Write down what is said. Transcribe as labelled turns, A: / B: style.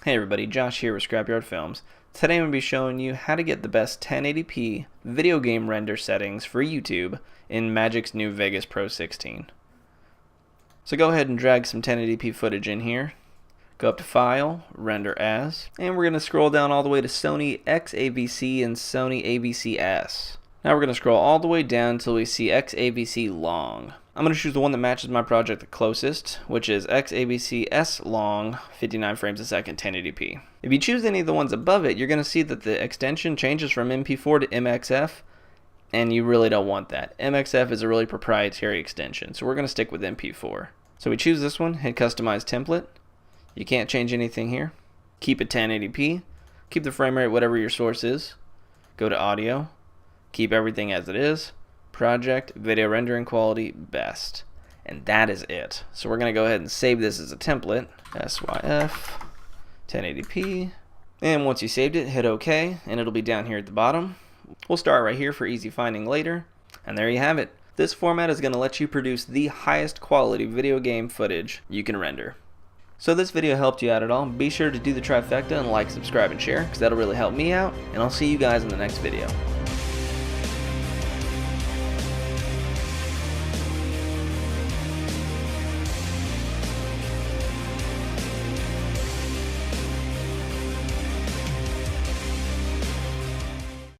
A: Hey everybody, Josh here with Scrapyard Films. Today I'm going to be showing you how to get the best 1080p video game render settings for YouTube in MAGIX new Vegas Pro 16. So go ahead and drag some 1080p footage in here. Go up to File, Render As, and we're going to scroll down all the way to Sony XAVC and Sony AVC-S. Now we're going to scroll all the way down until we see XAVC Long. I'm going to choose the one that matches my project the closest, which is XAVC-S Long, 59 frames a second, 1080p. If you choose any of the ones above it, you're going to see that the extension changes from MP4 to MXF, and you really don't want that. MXF is a really proprietary extension, so we're going to stick with MP4. So we choose this one, hit Customize Template. You can't change anything here. Keep it 1080p. Keep the frame rate whatever your source is. Go to Audio. Keep everything as it is. Project, video rendering quality, best. And that is it. So we're going to go ahead and save this as a template. SYF 1080p. And once you saved it, hit OK, and it'll be down here at the bottom. We'll start right here for easy finding later. And there you have it. This format is going to let you produce the highest quality video game footage you can render. So if this video helped you out at all, be sure to do the trifecta and like, subscribe, and share, because that'll really help me out. And I'll see you guys in the next video.